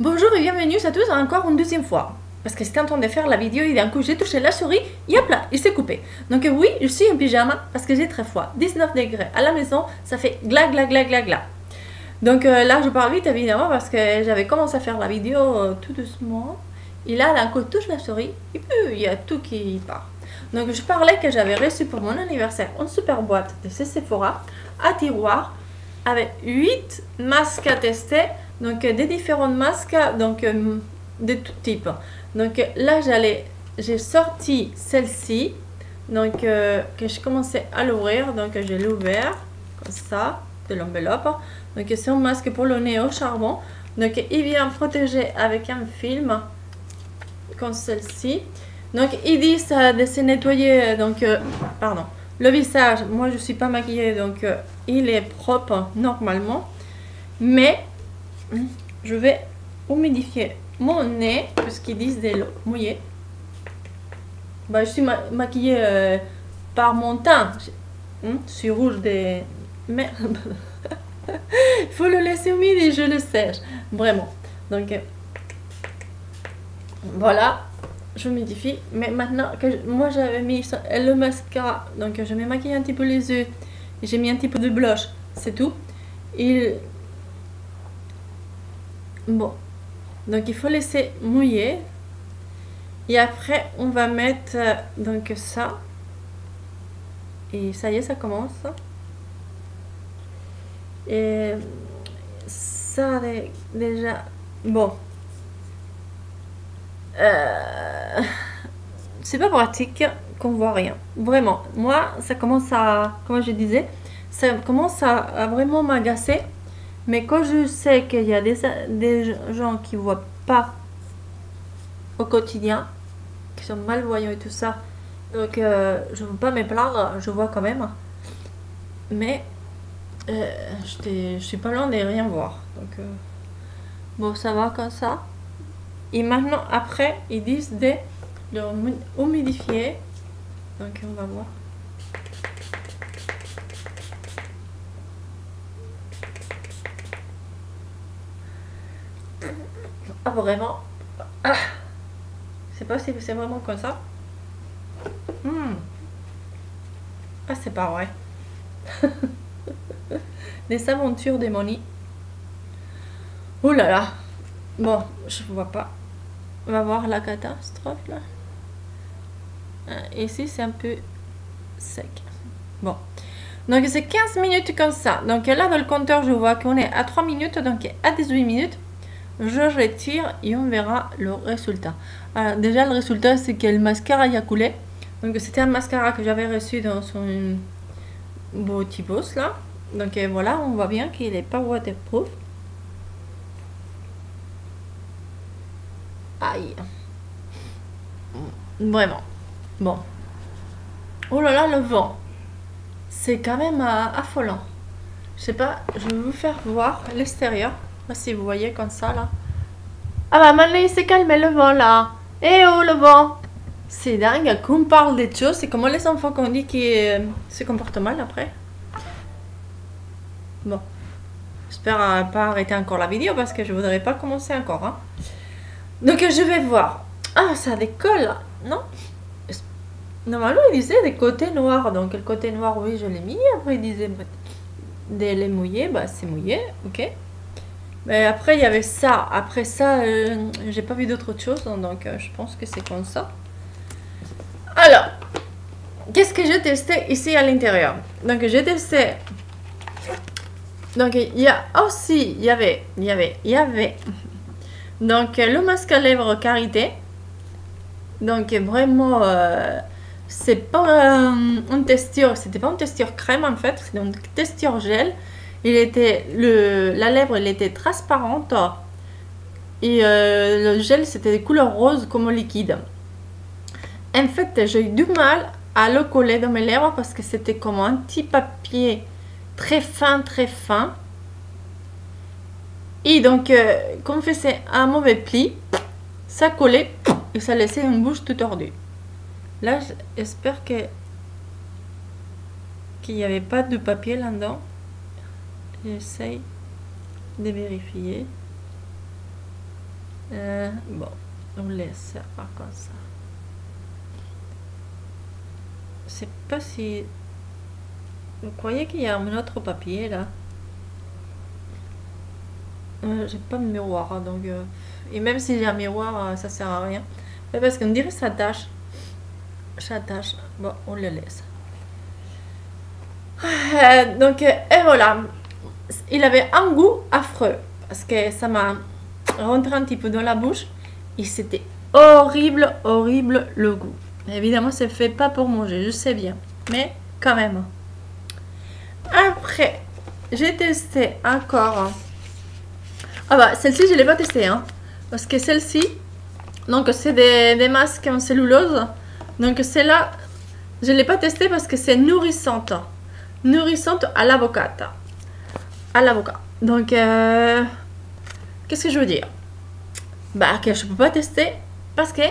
Bonjour et bienvenue à tous encore une deuxième fois. Parce que j'étais en train de faire la vidéo et d'un coup j'ai touché la souris et hop là, il s'est coupé. Donc oui, je suis en pyjama parce que j'ai très froid. 19 degrés à la maison, ça fait gla gla gla gla gla. Donc là je parle vite évidemment parce que j'avais commencé à faire la vidéo tout doucement. Et là d'un coup je touche la souris et puis il y a tout qui part. Donc je parlais que j'avais reçu pour mon anniversaire une super boîte de chez Sephora à tiroir avec 8 masques à tester. Donc des différents masques, donc de tout type. Donc là j'ai sorti celle-ci, donc que je commençais à l'ouvrir, donc je l'ai ouvert comme ça de l'enveloppe. Donc c'est un masque pour le nez au charbon. Donc il vient protéger avec un film comme celle-ci. Donc ils disent de se nettoyer, donc pardon, le visage. Moi je suis pas maquillée, donc il est propre normalement, mais je vais humidifier mon nez puisqu'ils disent de l'eau mouillée. Bah, je suis maquillée par mon teint. Je suis rouge des... Merde. Il faut le laisser humide et je le sèche. Vraiment. Donc, voilà. Je humidifie. Mais maintenant, que moi j'avais mis le mascara. Donc, je m'ai maquillé un petit peu les yeux. J'ai mis un petit peu de blush. C'est tout. Bon. Donc il faut laisser mouiller. Et après on va mettre donc ça. Et ça y est, ça commence. Et ça déjà... Bon. C'est pas pratique qu'on voit rien. Vraiment. Moi, ça commence à... Comme je disais, ça commence à vraiment m'agacer. Mais quand je sais qu'il y a des gens qui ne voient pas au quotidien, qui sont malvoyants et tout ça, donc je ne veux pas me plaindre, je vois quand même. Mais je suis pas loin de rien voir. Donc bon, ça va comme ça. Et maintenant, après, ils disent de le humidifier. Donc on va voir. Ah, vraiment. Ah. Je sais pas si c'est vraiment comme ça. Ah, c'est pas vrai. Des aventures démoniques. Oh là là. Bon, je vois pas. On va voir la catastrophe là. Ici, c'est un peu sec. Bon. Donc, c'est 15 minutes comme ça. Donc, là, dans le compteur, je vois qu'on est à 3 minutes. Donc, à 18 minutes, je retire et on verra le résultat. Alors, déjà, le résultat, c'est que le mascara y a coulé. Donc, c'était un mascara que j'avais reçu dans son beau petit boss là. Donc, voilà, on voit bien qu'il n'est pas waterproof. Aïe. Vraiment. Bon. Oh là là, le vent. C'est quand même affolant. Je sais pas, je vais vous faire voir l'extérieur. Si vous voyez comme ça là. Ah bah maintenant il s'est calmé le vent là. Eh oh le vent. C'est dingue qu'on parle des choses. C'est comme les enfants qu'on dit qui se comportent mal après. Bon. J'espère pas arrêter encore la vidéo parce que je voudrais pas commencer encore. Hein. Donc je vais voir. Ah ça décolle là. Non. Normalement il disait des côtés noirs. Donc le côté noir oui je l'ai mis. Après il disait de les mouiller. Bah c'est mouillé. Ok. Mais après il y avait ça. Après ça j'ai pas vu d'autre chose. Donc je pense que c'est comme ça. Alors. Qu'est-ce que j'ai testé ici à l'intérieur? Donc j'ai testé. Donc il y a aussi. Il y avait. Donc le masque à lèvres Karité. Donc vraiment c'est pas une texture, c'était pas une texture crème en fait, c'était une texture gel. Il était la lèvre elle était transparente et le gel c'était de couleur rose comme liquide. En fait j'ai eu du mal à le coller dans mes lèvres parce que c'était comme un petit papier très fin et donc comme faisait un mauvais pli, ça collait et ça laissait une bouche tout tordue. Là, j'espère qu'il n'y avait pas de papier là-dedans. J'essaye de vérifier. Bon, on laisse faire comme ça. Je sais pas si vous croyez qu'il y a un autre papier là. J'ai pas de miroir, donc et même si j'ai un miroir, ça sert à rien. Mais parce qu'on dirait ça tâche. Ça tâche. Bon, on le laisse. Donc et voilà. Il avait un goût affreux parce que ça m'a rentré un petit peu dans la bouche et c'était horrible, horrible le goût. Évidemment, c'est fait pas pour manger, je sais bien, mais quand même. Après, j'ai testé encore. Ah bah, celle-ci, je l'ai pas testée, hein, parce que celle-ci, donc c'est des masques en cellulose. Donc celle-là, je l'ai pas testée parce que c'est nourrissante. Nourrissante à l'avocat. À l'avocat. Donc, qu'est-ce que je veux dire? Bah, que je peux pas tester parce que,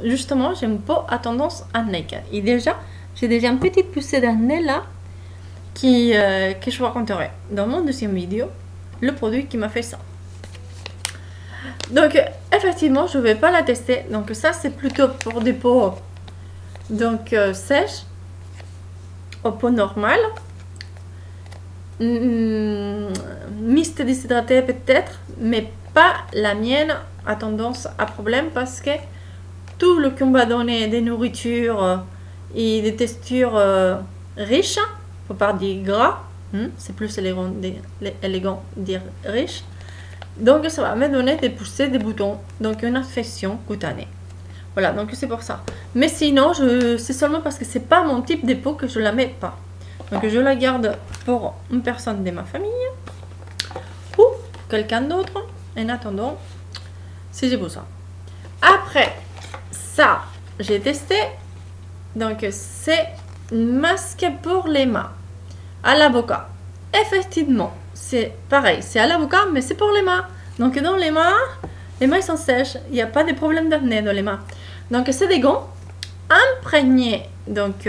justement, j'ai une peau à tendance à acné. Et déjà, j'ai déjà une petite poussée d'acné là que je vous raconterai dans mon deuxième vidéo, le produit qui m'a fait ça. Donc, effectivement, je vais pas la tester. Donc, ça, c'est plutôt pour des peaux donc sèches, aux peaux normales. Mixte déshydratée peut-être, mais pas la mienne a tendance à problème parce que tout le qu'on va donner des nourritures et des textures riches, faut pas dire gras, c'est plus élégant dire riche. Donc ça va me donner des poussées, des boutons, donc une infection cutanée. Voilà, donc c'est pour ça. Mais sinon, c'est seulement parce que c'est pas mon type de peau que je la mets pas. Donc je la garde pour une personne de ma famille ou quelqu'un d'autre en attendant si j'ai besoin. Après ça, j'ai testé. Donc c'est un masque pour les mains à l'avocat. Effectivement, c'est pareil, c'est à l'avocat, mais c'est pour les mains. Donc dans les mains ils sont sèches, il n'y a pas de problème d'acné dans les mains. Donc c'est des gants imprégnés donc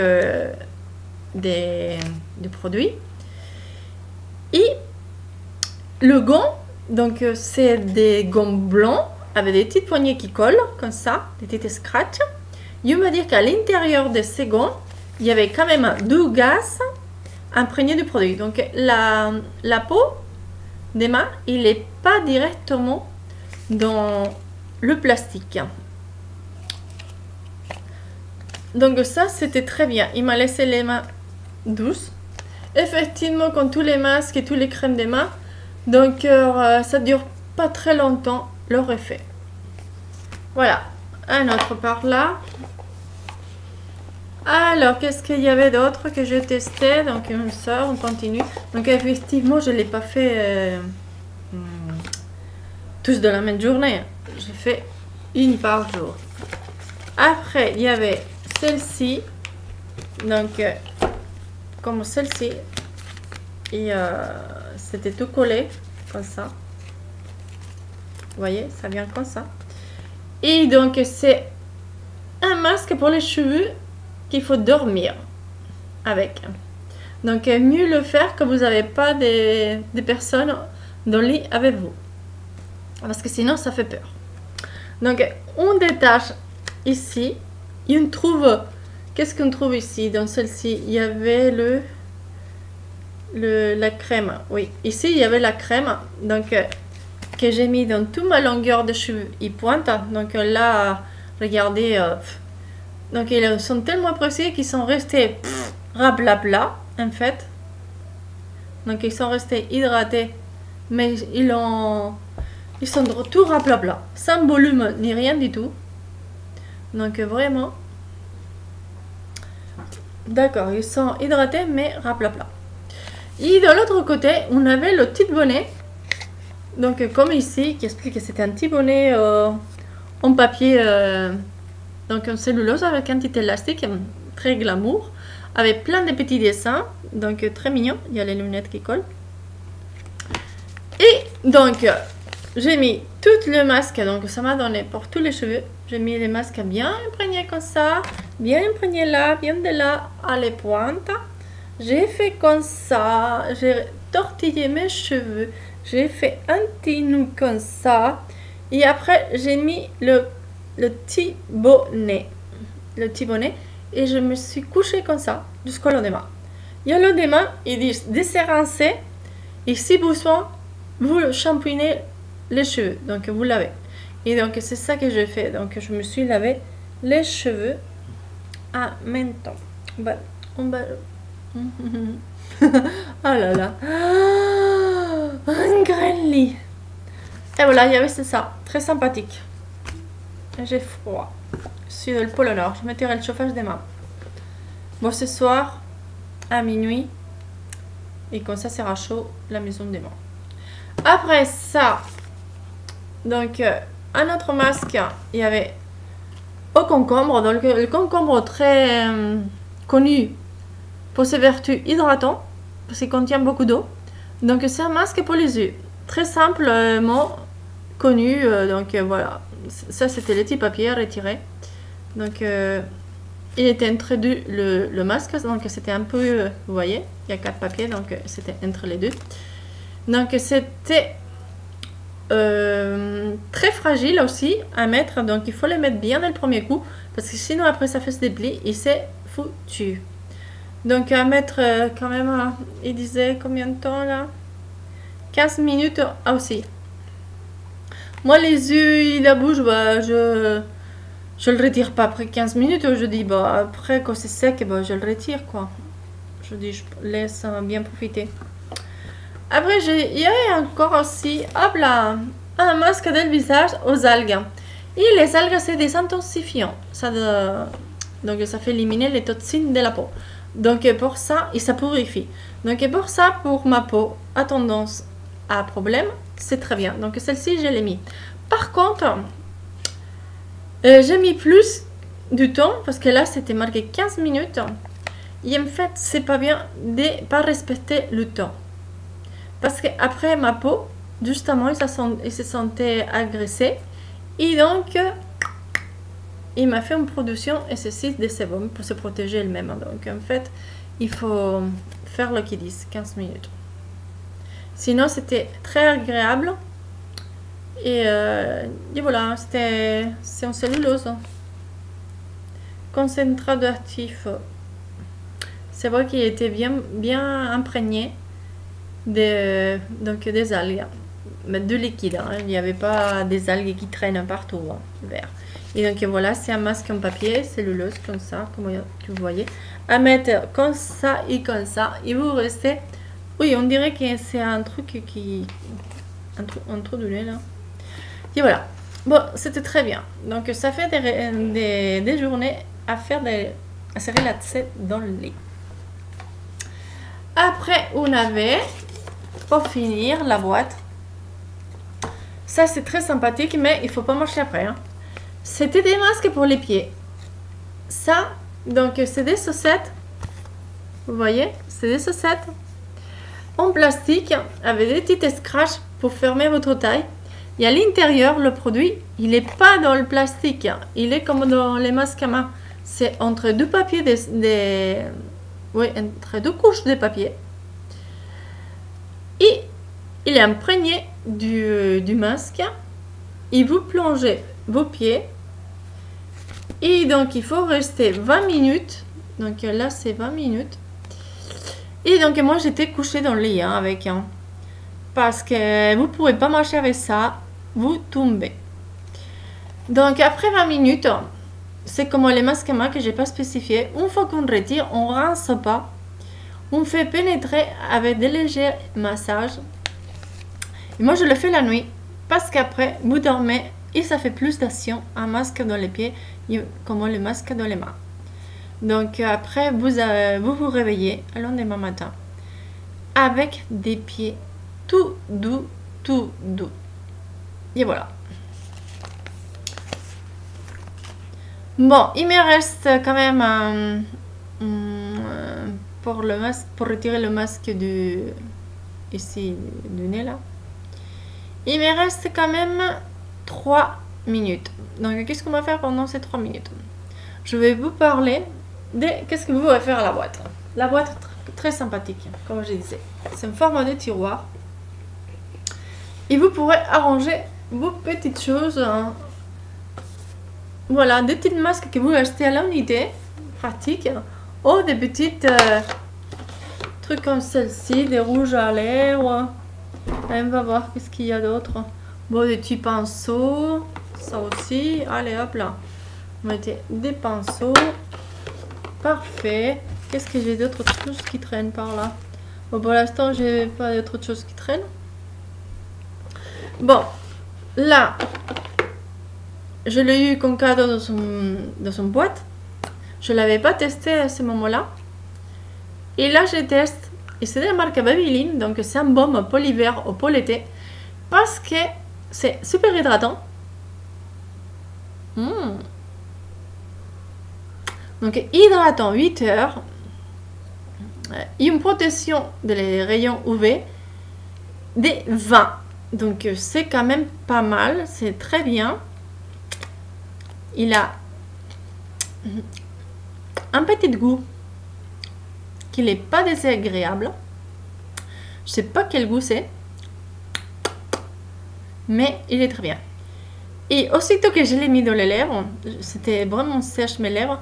des produits. Et le gant, donc c'est des gants blancs avec des petites poignées qui collent comme ça, des petites scratchs. Il me dire qu'à l'intérieur de ces gants, il y avait quand même du gaz imprégné du produit. Donc la peau des mains, il n'est pas directement dans le plastique. Donc ça, c'était très bien. Il m'a laissé les mains douces. Effectivement, comme tous les masques et tous les crèmes des mains, donc ça dure pas très longtemps leur effet. Voilà, un autre par là. Alors, qu'est-ce qu'il y avait d'autre que j'ai testé? Donc, une sœur, on continue. Donc, effectivement, je ne l'ai pas fait tous de la même journée. J'ai fait une par jour. Après, il y avait celle-ci. Donc, comme celle-ci. Et c'était tout collé, comme ça. Vous voyez, ça vient comme ça. Et donc, c'est un masque pour les cheveux qu'il faut dormir avec. Donc, mieux le faire quand vous n'avez pas des personnes dans le lit avec vous. Parce que sinon, ça fait peur. Donc, on détache ici. Et on trouve... Qu'est-ce qu'on trouve ici? Dans celle-ci, il y avait la crème. Oui, ici, il y avait la crème. Donc, que j'ai mis dans toute ma longueur de cheveux. Ils pointent. Donc là, regardez... donc, ils sont tellement précis qu'ils sont restés rablabla, en fait. Donc, ils sont restés hydratés. Mais ils sont tout rablabla. Sans volume, ni rien du tout. Donc, vraiment... D'accord, ils sont hydratés, mais rablabla. Et de l'autre côté, on avait le petit bonnet. Donc, comme ici, qui explique que c'était un petit bonnet en papier... donc en cellulose avec un petit élastique très glamour, avec plein de petits dessins, donc très mignon. Il y a les lunettes qui collent. Et donc j'ai mis tout le masque, donc ça m'a donné pour tous les cheveux. J'ai mis les masques bien imprégnés comme ça, bien imprégnés là, bien de là à les pointes. J'ai fait comme ça, j'ai tortillé mes cheveux, j'ai fait un petit nœud comme ça. Et après, j'ai mis le petit bonnet. Le petit bonnet. Et je me suis couchée comme ça jusqu'au lendemain. Et le lendemain, ils disent de se rincer. Et si besoin, vous shampooinez les cheveux. Donc, vous lavez. Et donc, c'est ça que j'ai fait. Donc, je me suis lavé les cheveux en même temps. Voilà. On va... Oh là là. Un grand lit. Et voilà, il y avait ça. Très sympathique. J'ai froid. Je suis dans le pôle Nord. Je mettrai le chauffage des mains. Bon, ce soir, à minuit. Et comme ça sera chaud, la maison des mains. Après ça, donc, un autre masque, il y avait au concombre. Donc, le concombre très connu pour ses vertus hydratantes, parce qu'il contient beaucoup d'eau. Donc, c'est un masque pour les yeux. Très simplement connu. Donc, voilà. Ça, c'était les petits papiers retirés. Donc, il était introduit le masque. Donc, c'était un peu, vous voyez, il y a 4 papiers. Donc, c'était entre les deux. Donc, c'était très fragile aussi à mettre. Donc, il faut les mettre bien dès le premier coup. Parce que sinon, après, ça fait se déplie et c'est foutu. Donc, à mettre quand même, il disait combien de temps là? 15 minutes aussi. Moi, les yeux et la bouche, bah, je le retire pas après 15 minutes. Je dis, bah, après, quand c'est sec, bah, je le retire, quoi. Je dis, je laisse bien profiter. Après, il y avait encore aussi, hop là, un masque de visage aux algues. Et les algues, c'est des intensifiants. Donc, ça fait éliminer les toxines de la peau. Donc, pour ça, et ça purifie. Donc, pour ça, pour ma peau a tendance à problème, c'est très bien. Donc, celle-ci, je l'ai mis. Par contre, j'ai mis plus du temps, parce que là, c'était marqué 15 minutes. Et en fait, c'est pas bien de ne pas respecter le temps. Parce qu'après, ma peau, justement, il se sentait agressé. Et donc, il m'a fait une production excessive de sébum pour se protéger elle-même. Donc, en fait, il faut faire le qu'ils disent, 15 minutes. Sinon, c'était très agréable. Et voilà, c'est en cellulose. Concentrat d'actif. C'est vrai qu'il était bien imprégné donc des algues. Mais de liquide. Hein. Il n'y avait pas des algues qui traînent partout. Hein, vert. Et donc voilà, c'est un masque en papier, cellulose, comme ça, comme vous voyez. À mettre comme ça et comme ça. Et vous restez... Oui, on dirait que c'est un truc qui... Un trou de lait, là. Et voilà. Bon, c'était très bien. Donc, ça fait des journées à faire à se relaxer dans le lit. Après, on avait, pour finir, la boîte. Ça, c'est très sympathique, mais il faut pas marcher après. Hein. C'était des masques pour les pieds. Ça, donc, c'est des chaussettes. Vous voyez, c'est des chaussettes en plastique avec des petites scratches pour fermer votre taille. Et à l'intérieur, le produit, il n'est pas dans le plastique. Il est comme dans les masques à main. C'est entre deux papiers, oui, entre deux couches de papier. Et il est imprégné du masque. Et vous plongez vos pieds. Et donc, il faut rester 20 minutes. Donc là, c'est 20 minutes. Et donc, moi, j'étais couchée dans le lit hein, avec un. Parce que vous ne pouvez pas marcher avec ça. Vous tombez. Donc, après 20 minutes, c'est comme les masques à main que je n'ai pas spécifié. Une fois qu'on retire, on ne rince pas. On fait pénétrer avec des légers massages. Et moi, je le fais la nuit. Parce qu'après, vous dormez et ça fait plus d'action. Un masque dans les pieds comme le masque dans les mains. Donc, après, vous réveillez le lendemain matin avec des pieds tout doux, tout doux. Et voilà. Bon, il me reste quand même pour le masque, pour retirer le masque ici du nez là. Il me reste quand même 3 minutes. Donc, qu'est-ce qu'on va faire pendant ces 3 minutes? Je vais vous parler de qu'est-ce que vous allez faire à la boîte. La boîte très sympathique, comme je disais. C'est une forme de tiroir. Et vous pourrez arranger vos petites choses. Hein. Voilà, des petites masques que vous achetez à l'unité, pratique. Ou des petites trucs comme celle-ci, des rouges à lèvres. Allez, on va voir qu'est-ce qu'il y a d'autre. Bon, des petits pinceaux, ça aussi. Allez, hop là. On va mettre des pinceaux. Parfait. Qu'est-ce que j'ai d'autres choses qui traînent par là? Bon, pour l'instant, j'ai pas d'autres choses qui traînent. Bon, là, je l'ai eu comme cadeau dans son boîte. Je l'avais pas testé à ce moment-là. Et là, je teste. Et c'est de la marque Babyliss. Donc, c'est un baume pour l'hiver ou pour l'été. Parce que c'est super hydratant. Donc, hydratant 8 heures. Une protection des rayons UV des 20. Donc, c'est quand même pas mal. C'est très bien. Il a un petit goût qui n'est pas désagréable. Je sais pas quel goût c'est, mais il est très bien. Et aussitôt que je l'ai mis dans les lèvres, c'était vraiment sèche mes lèvres,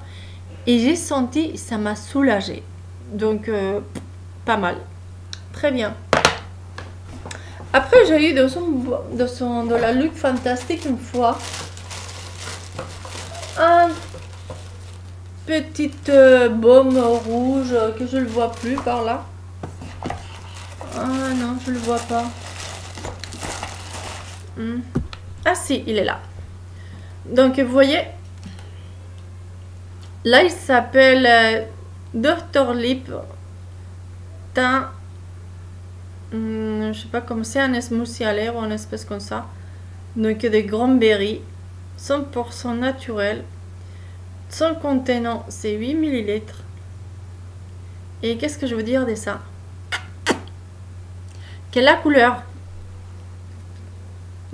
et j'ai senti, ça m'a soulagé. Donc pas mal, très bien. Après, j'ai eu dans la Look Fantastic une fois un petite baume rouge que je ne le vois plus par là. Ah non, je le vois pas. Ah si, il est là. Donc vous voyez, là il s'appelle Dr. Lip teint, je sais pas comment c'est, un smoothie à lèvres ou une espèce comme ça. Donc des cranberries, 100% naturel. Son contenant c'est 8 ml. Et qu'est-ce que je veux dire de ça? Que la couleur,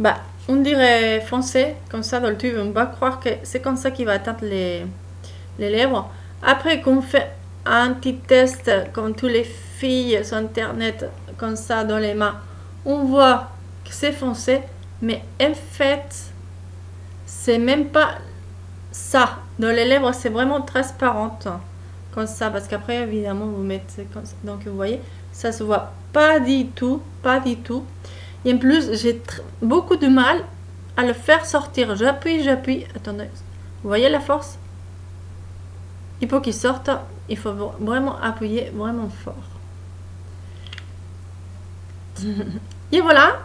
bah on dirait foncé, comme ça dans le tube, on va croire que c'est comme ça qu'il va atteindre les lèvres. Après qu'on fait un petit test, comme tous les filles sur internet, comme ça dans les mains, on voit que c'est foncé, mais en fait, c'est même pas ça. Dans les lèvres, c'est vraiment transparente, comme ça, parce qu'après, évidemment, vous mettez comme ça. Donc, vous voyez, ça se voit pas du tout, pas du tout. Et en plus, j'ai beaucoup de mal à le faire sortir. J'appuie. Attendez, vous voyez la force? Il faut qu'il sorte. Il faut vraiment appuyer vraiment fort. Et voilà,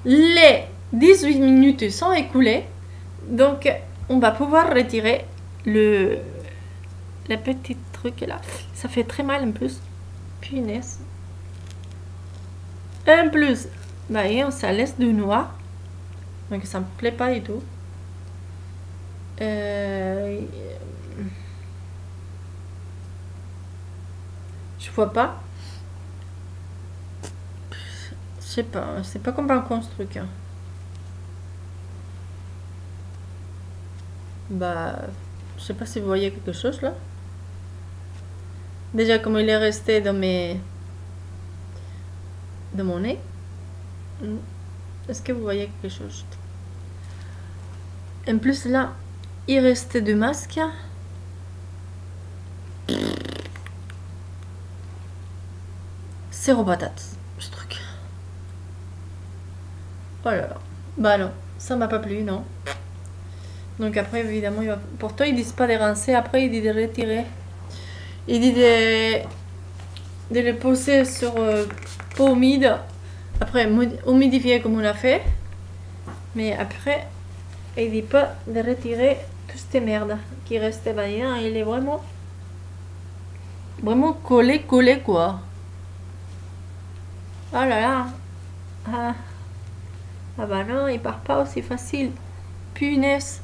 les 18 minutes sont écoulées. Donc, on va pouvoir retirer le petit truc là. Ça fait très mal en plus. Punaise. En plus, bah, et ça laisse du noir. Donc, ça me plaît pas du tout. Je vois pas. Je sais pas. C'est pas convaincant ce truc. Hein. Bah, je sais pas si vous voyez quelque chose là. Déjà, comme il est resté dans mon nez. Est-ce que vous voyez quelque chose? En plus là, il restait du masque. Zéro patate, ce truc. Oh là là. Bah non, ça m'a pas plu, non. Donc après, évidemment, pourtant ils disent pas de rincer, après ils disent de retirer. Ils disent de le poser sur peau humide. Après, humidifier comme on a fait. Mais après, il dit pas de retirer toutes ces merdes qui restent là. Il est vraiment collé quoi. Oh là là. Ah bah non, il part pas aussi facile. Punaise.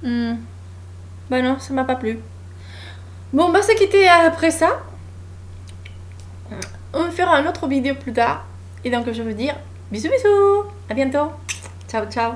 Bah non, ça m'a pas plu. Bon, bah c'est quitté après ça. On fera une autre vidéo plus tard. Et donc je veux dire bisous bisous. À bientôt. Ciao ciao.